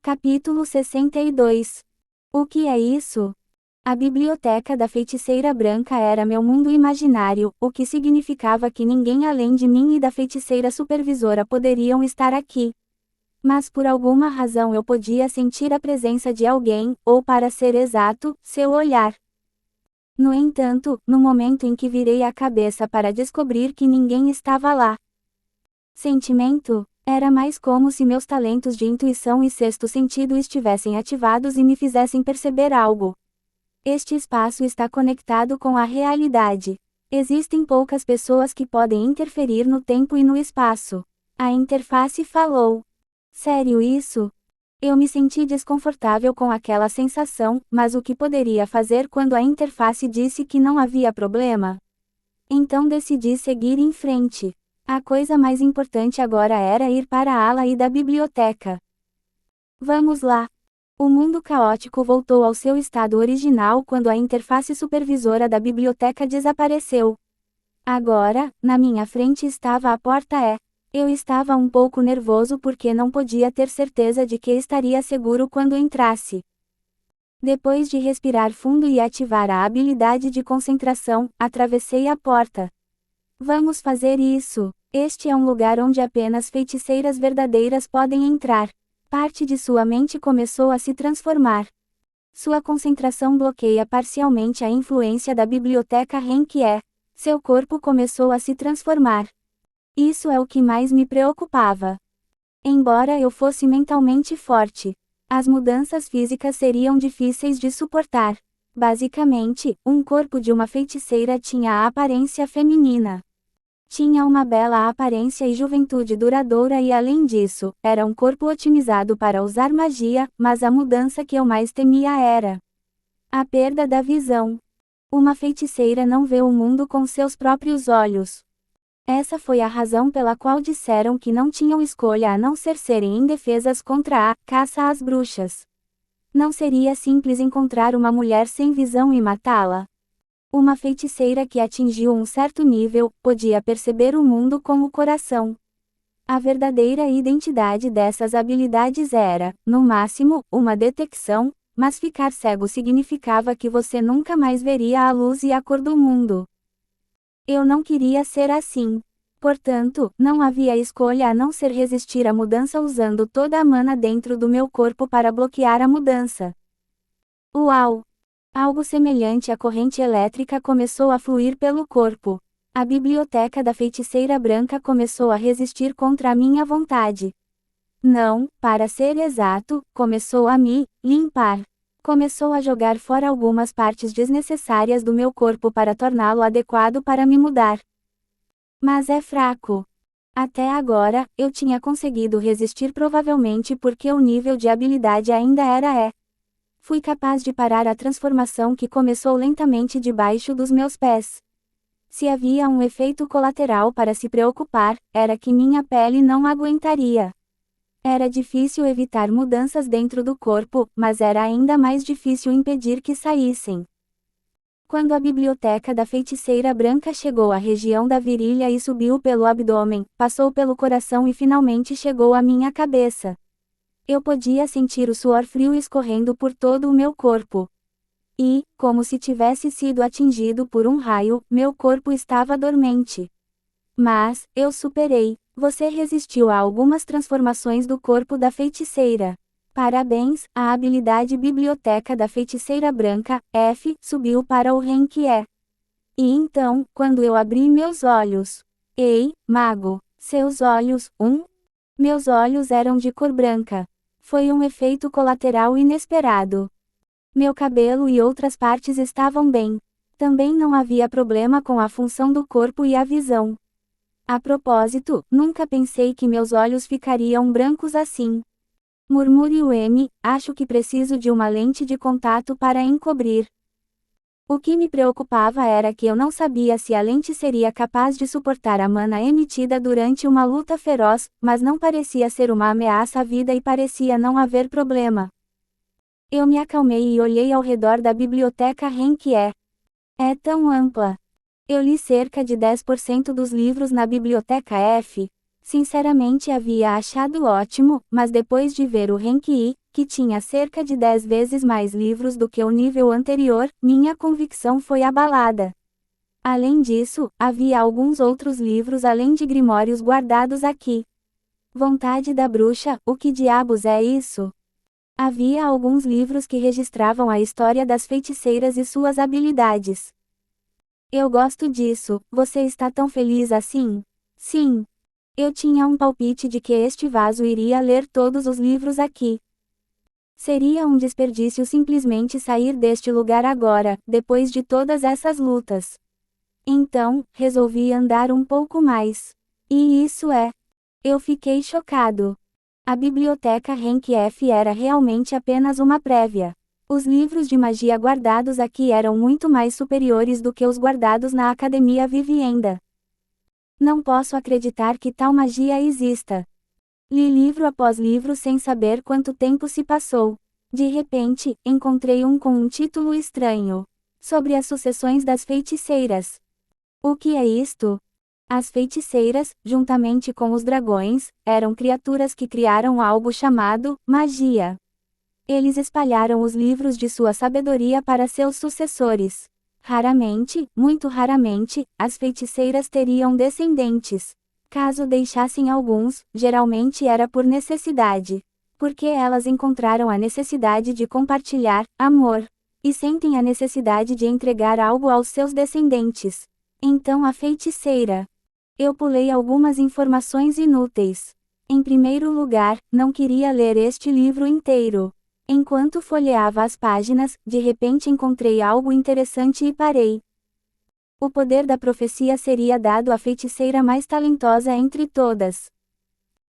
Capítulo 62. O que é isso? A biblioteca da feiticeira branca era meu mundo imaginário, o que significava que ninguém além de mim e da feiticeira supervisora poderiam estar aqui. Mas por alguma razão eu podia sentir a presença de alguém, ou para ser exato, seu olhar. No entanto, no momento em que virei a cabeça para descobrir que ninguém estava lá. Sentimento? Era mais como se meus talentos de intuição e sexto sentido estivessem ativados e me fizessem perceber algo. Este espaço está conectado com a realidade. Existem poucas pessoas que podem interferir no tempo e no espaço. A interface falou. Sério isso? Eu me senti desconfortável com aquela sensação, mas o que poderia fazer quando a interface disse que não havia problema? Então decidi seguir em frente. A coisa mais importante agora era ir para a ala I da biblioteca. Vamos lá. O mundo caótico voltou ao seu estado original quando a interface supervisora da biblioteca desapareceu. Agora, na minha frente estava a porta E. Eu estava um pouco nervoso porque não podia ter certeza de que estaria seguro quando entrasse. Depois de respirar fundo e ativar a habilidade de concentração, atravessei a porta. Vamos fazer isso. Este é um lugar onde apenas feiticeiras verdadeiras podem entrar. Parte de sua mente começou a se transformar. Sua concentração bloqueia parcialmente a influência da biblioteca Renkie. Seu corpo começou a se transformar. Isso é o que mais me preocupava. Embora eu fosse mentalmente forte, as mudanças físicas seriam difíceis de suportar. Basicamente, um corpo de uma feiticeira tinha a aparência feminina. Tinha uma bela aparência e juventude duradoura e além disso, era um corpo otimizado para usar magia, mas a mudança que eu mais temia era a perda da visão. Uma feiticeira não vê o mundo com seus próprios olhos. Essa foi a razão pela qual disseram que não tinham escolha a não ser serem indefesas contra a caça às bruxas. Não seria simples encontrar uma mulher sem visão e matá-la? Uma feiticeira que atingiu um certo nível, podia perceber o mundo com o coração. A verdadeira identidade dessas habilidades era, no máximo, uma detecção, mas ficar cego significava que você nunca mais veria a luz e a cor do mundo. Eu não queria ser assim. Portanto, não havia escolha a não ser resistir à mudança usando toda a mana dentro do meu corpo para bloquear a mudança. Uau! Algo semelhante à corrente elétrica começou a fluir pelo corpo. A biblioteca da feiticeira branca começou a resistir contra a minha vontade. Não, para ser exato, começou a me limpar. Começou a jogar fora algumas partes desnecessárias do meu corpo para torná-lo adequado para me mudar. Mas é fraco. Até agora, eu tinha conseguido resistir provavelmente porque o nível de habilidade ainda era E. Fui capaz de parar a transformação que começou lentamente debaixo dos meus pés. Se havia um efeito colateral para se preocupar, era que minha pele não aguentaria. Era difícil evitar mudanças dentro do corpo, mas era ainda mais difícil impedir que saíssem. Quando a biblioteca da feiticeira branca chegou à região da virilha e subiu pelo abdômen, passou pelo coração e finalmente chegou à minha cabeça. Eu podia sentir o suor frio escorrendo por todo o meu corpo. E, como se tivesse sido atingido por um raio, meu corpo estava dormente. Mas, eu superei. Você resistiu a algumas transformações do corpo da feiticeira. Parabéns, a habilidade Biblioteca da Feiticeira Branca, F, subiu para o Renkie. E então, quando eu abri meus olhos. Ei, mago, seus olhos, Meus olhos eram de cor branca. Foi um efeito colateral inesperado. Meu cabelo e outras partes estavam bem. Também não havia problema com a função do corpo e a visão. A propósito, nunca pensei que meus olhos ficariam brancos assim. Murmúrio M, acho que preciso de uma lente de contato para encobrir. O que me preocupava era que eu não sabia se a lente seria capaz de suportar a mana emitida durante uma luta feroz, mas não parecia ser uma ameaça à vida e parecia não haver problema. Eu me acalmei e olhei ao redor da biblioteca Renkie. É tão ampla. Eu li cerca de 10% dos livros na biblioteca F. Sinceramente havia achado ótimo, mas depois de ver o Renkie, que tinha cerca de 10 vezes mais livros do que o nível anterior, minha convicção foi abalada. Além disso, havia alguns outros livros além de grimórios guardados aqui. Vontade da bruxa, o que diabos é isso? Havia alguns livros que registravam a história das feiticeiras e suas habilidades. Eu gosto disso, você está tão feliz assim? Sim. Eu tinha um palpite de que este vaso iria ler todos os livros aqui. Seria um desperdício simplesmente sair deste lugar agora, depois de todas essas lutas. Então, resolvi andar um pouco mais. E isso é. Eu fiquei chocado. A biblioteca Henk F era realmente apenas uma prévia. Os livros de magia guardados aqui eram muito mais superiores do que os guardados na Academia Vivienda. Não posso acreditar que tal magia exista. Li livro após livro sem saber quanto tempo se passou. De repente, encontrei um com um título estranho. Sobre as sucessões das feiticeiras. O que é isto? As feiticeiras, juntamente com os dragões, eram criaturas que criaram algo chamado magia. Eles espalharam os livros de sua sabedoria para seus sucessores. Raramente, muito raramente, as feiticeiras teriam descendentes. Caso deixassem alguns, geralmente era por necessidade. Porque elas encontraram a necessidade de compartilhar amor. E sentem a necessidade de entregar algo aos seus descendentes. Então a feiticeira. Eu pulei algumas informações inúteis. Em primeiro lugar, não queria ler este livro inteiro. Enquanto folheava as páginas, de repente encontrei algo interessante e parei. O poder da profecia seria dado à feiticeira mais talentosa entre todas.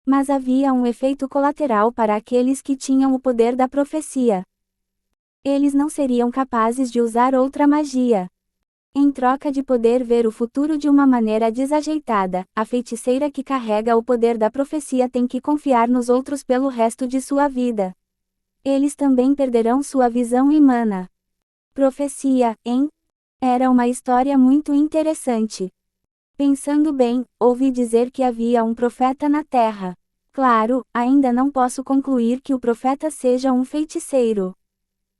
Mas havia um efeito colateral para aqueles que tinham o poder da profecia. Eles não seriam capazes de usar outra magia. Em troca de poder ver o futuro de uma maneira desajeitada, a feiticeira que carrega o poder da profecia tem que confiar nos outros pelo resto de sua vida. Eles também perderão sua visão e mana. Profecia, hein? Era uma história muito interessante. Pensando bem, ouvi dizer que havia um profeta na Terra. Claro, ainda não posso concluir que o profeta seja um feiticeiro.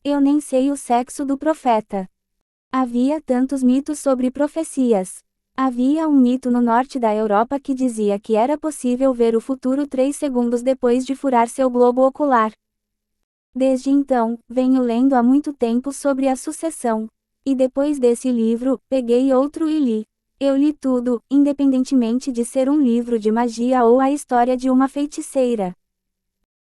Eu nem sei o sexo do profeta. Havia tantos mitos sobre profecias. Havia um mito no norte da Europa que dizia que era possível ver o futuro 3 segundos depois de furar seu globo ocular. Desde então, venho lendo há muito tempo sobre a sucessão. E depois desse livro, peguei outro e li. Eu li tudo, independentemente de ser um livro de magia ou a história de uma feiticeira.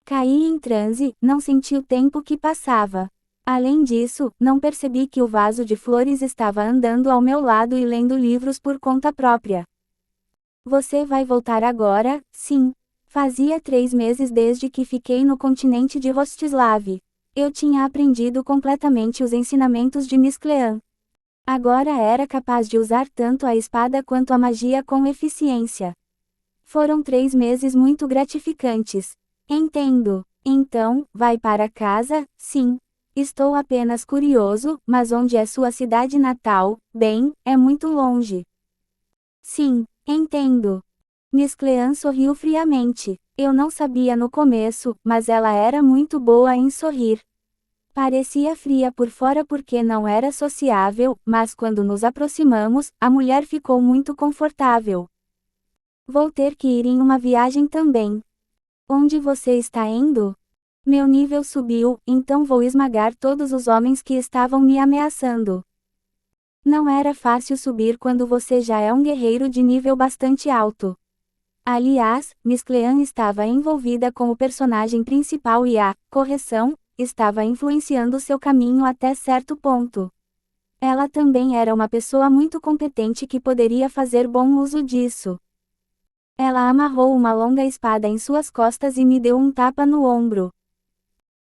Caí em transe, não senti o tempo que passava. Além disso, não percebi que o vaso de flores estava andando ao meu lado e lendo livros por conta própria. Você vai voltar agora? Sim. Fazia 3 meses desde que fiquei no continente de Rostislav. Eu tinha aprendido completamente os ensinamentos de Miss Clean. Agora era capaz de usar tanto a espada quanto a magia com eficiência. Foram 3 meses muito gratificantes. Entendo. Então, vai para casa? Sim. Estou apenas curioso, mas onde é sua cidade natal? Bem, é muito longe. Sim, entendo. Miss Clean sorriu friamente. Eu não sabia no começo, mas ela era muito boa em sorrir. Parecia fria por fora porque não era sociável, mas quando nos aproximamos, a mulher ficou muito confortável. Vou ter que ir em uma viagem também. Onde você está indo? Meu nível subiu, então vou esmagar todos os homens que estavam me ameaçando. Não era fácil subir quando você já é um guerreiro de nível bastante alto. Aliás, Miss Clean estava envolvida com o personagem principal e correção, estava influenciando seu caminho até certo ponto. Ela também era uma pessoa muito competente que poderia fazer bom uso disso. Ela amarrou uma longa espada em suas costas e me deu um tapa no ombro.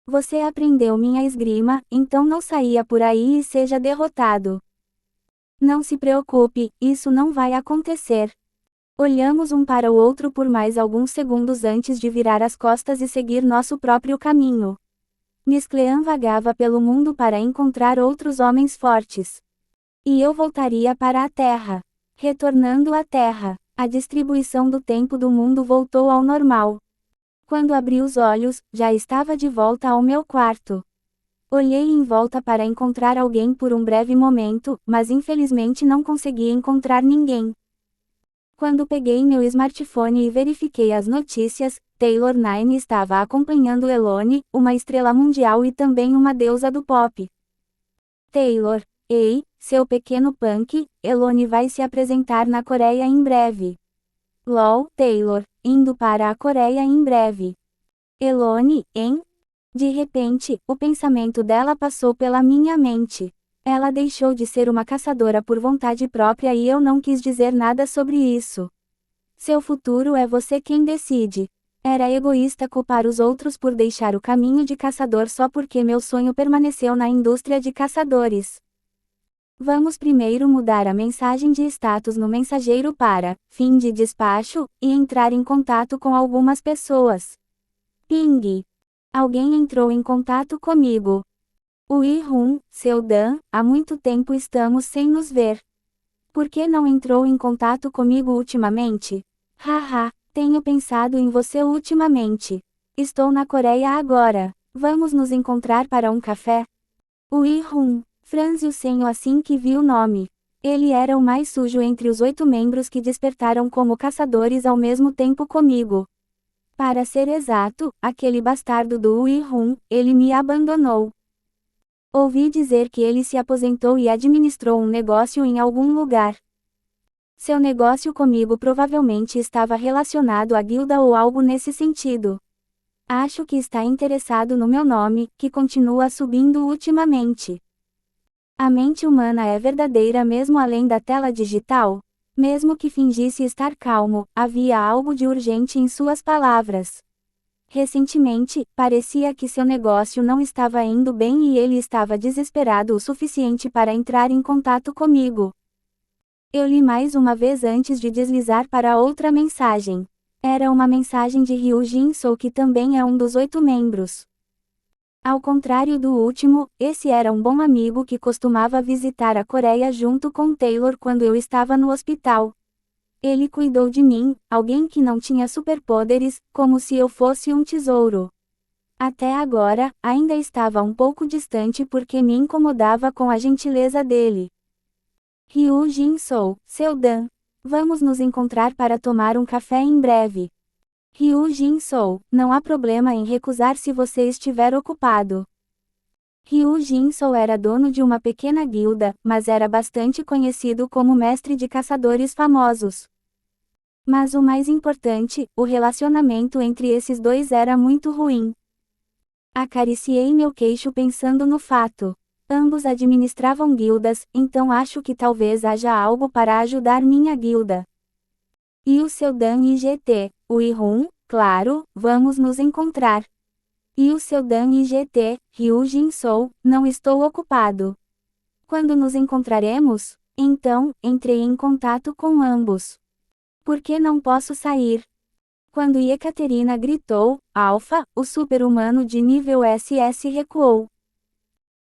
Você aprendeu minha esgrima, então não saia por aí e seja derrotado. Não se preocupe, isso não vai acontecer. Olhamos um para o outro por mais alguns segundos antes de virar as costas e seguir nosso próprio caminho. Miss Clean vagava pelo mundo para encontrar outros homens fortes. E eu voltaria para a Terra. Retornando à Terra, a distribuição do tempo do mundo voltou ao normal. Quando abri os olhos, já estava de volta ao meu quarto. Olhei em volta para encontrar alguém por um breve momento, mas infelizmente não consegui encontrar ninguém. Quando peguei meu smartphone e verifiquei as notícias, Taylor Nine estava acompanhando Elone, uma estrela mundial e também uma deusa do pop. Taylor: ei, seu pequeno punk, Elone vai se apresentar na Coreia em breve. LOL, Taylor, indo para a Coreia em breve. Elone, hein? De repente, o pensamento dela passou pela minha mente. Ela deixou de ser uma caçadora por vontade própria e eu não quis dizer nada sobre isso. Seu futuro é você quem decide. Era egoísta culpar os outros por deixar o caminho de caçador só porque meu sonho permaneceu na indústria de caçadores. Vamos primeiro mudar a mensagem de status no mensageiro para fim de despacho e entrar em contato com algumas pessoas. Ping. Alguém entrou em contato comigo. Ui-hun, seu Dan, há muito tempo estamos sem nos ver. Por que não entrou em contato comigo ultimamente? Haha, tenho pensado em você ultimamente. Estou na Coreia agora. Vamos nos encontrar para um café? Ui-hun, franze o senho assim que viu o nome. Ele era o mais sujo entre os 8 membros que despertaram como caçadores ao mesmo tempo comigo. Para ser exato, aquele bastardo do Ui-hun, ele me abandonou. Ouvi dizer que ele se aposentou e administrou um negócio em algum lugar. Seu negócio comigo provavelmente estava relacionado à guilda ou algo nesse sentido. Acho que está interessado no meu nome, que continua subindo ultimamente. A mente humana é verdadeira mesmo além da tela digital? Mesmo que fingisse estar calmo, havia algo de urgente em suas palavras. Recentemente, parecia que seu negócio não estava indo bem e ele estava desesperado o suficiente para entrar em contato comigo. Eu li mais uma vez antes de deslizar para outra mensagem. Era uma mensagem de Ryu Jin-soo, que também é um dos 8 membros. Ao contrário do último, esse era um bom amigo que costumava visitar a Coreia junto com Taylor quando eu estava no hospital. Ele cuidou de mim, alguém que não tinha superpoderes, como se eu fosse um tesouro. Até agora, ainda estava um pouco distante porque me incomodava com a gentileza dele. Ryu Jin-soo, seu Dan. Vamos nos encontrar para tomar um café em breve. Ryu Jin-soo, não há problema em recusar se você estiver ocupado. Ryu Jin-soo era dono de uma pequena guilda, mas era bastante conhecido como mestre de caçadores famosos. Mas o mais importante, o relacionamento entre esses dois era muito ruim. Acariciei meu queixo pensando no fato. Ambos administravam guildas, então acho que talvez haja algo para ajudar minha guilda. E o seu Dan IGT, Ui-hun, claro, vamos nos encontrar. E o seu Dan IGT, Ryu Jin-soo, não estou ocupado. Quando nos encontraremos? Então, entrei em contato com ambos. Por que não posso sair? Quando Ekaterina gritou, Alpha, o super-humano de nível SS recuou.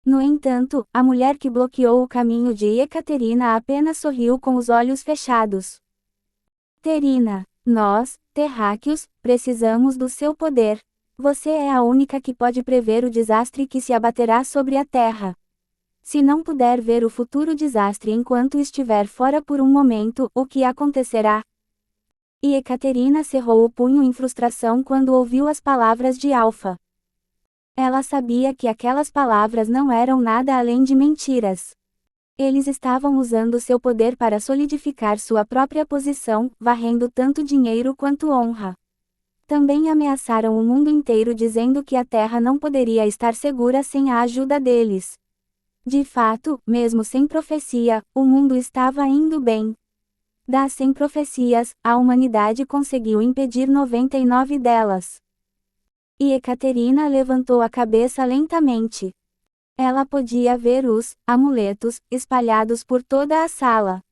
No entanto, a mulher que bloqueou o caminho de Ekaterina apenas sorriu com os olhos fechados. Terina, nós, terráqueos, precisamos do seu poder. Você é a única que pode prever o desastre que se abaterá sobre a Terra. Se não puder ver o futuro desastre enquanto estiver fora por um momento, o que acontecerá? E Ekaterina cerrou o punho em frustração quando ouviu as palavras de Alpha. Ela sabia que aquelas palavras não eram nada além de mentiras. Eles estavam usando seu poder para solidificar sua própria posição, varrendo tanto dinheiro quanto honra. Também ameaçaram o mundo inteiro dizendo que a Terra não poderia estar segura sem a ajuda deles. De fato, mesmo sem profecia, o mundo estava indo bem. Das 100 profecias, a humanidade conseguiu impedir 99 delas. E Ekaterina levantou a cabeça lentamente. Ela podia ver os amuletos espalhados por toda a sala.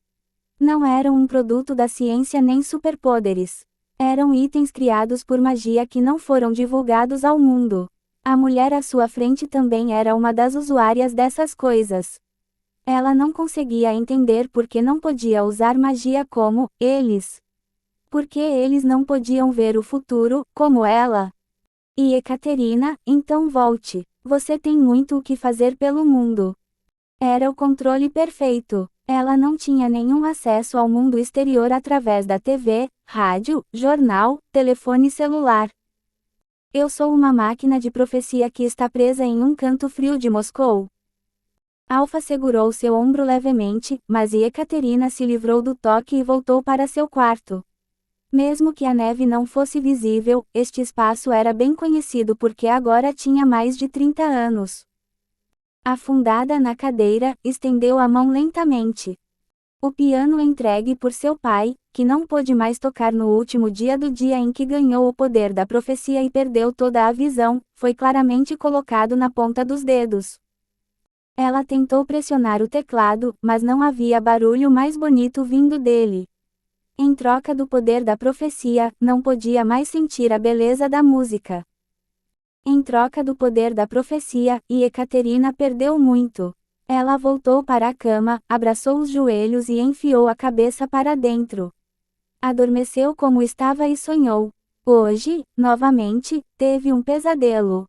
Não eram um produto da ciência nem superpoderes. Eram itens criados por magia que não foram divulgados ao mundo. A mulher à sua frente também era uma das usuárias dessas coisas. Ela não conseguia entender por que não podia usar magia como eles. Por que eles não podiam ver o futuro, como ela? E Ekaterina, então volte. Você tem muito o que fazer pelo mundo. Era o controle perfeito. Ela não tinha nenhum acesso ao mundo exterior através da TV, rádio, jornal, telefone celular. Eu sou uma máquina de profecia que está presa em um canto frio de Moscou. Alfa segurou seu ombro levemente, mas Ekaterina se livrou do toque e voltou para seu quarto. Mesmo que a neve não fosse visível, este espaço era bem conhecido porque agora tinha mais de 30 anos. Afundada na cadeira, estendeu a mão lentamente. O piano entregue por seu pai, que não pôde mais tocar no último dia do dia em que ganhou o poder da profecia e perdeu toda a visão, foi claramente colocado na ponta dos dedos. Ela tentou pressionar o teclado, mas não havia barulho mais bonito vindo dele. Em troca do poder da profecia, não podia mais sentir a beleza da música. Em troca do poder da profecia, Ekaterina perdeu muito. Ela voltou para a cama, abraçou os joelhos e enfiou a cabeça para dentro. Adormeceu como estava e sonhou. Hoje, novamente, teve um pesadelo.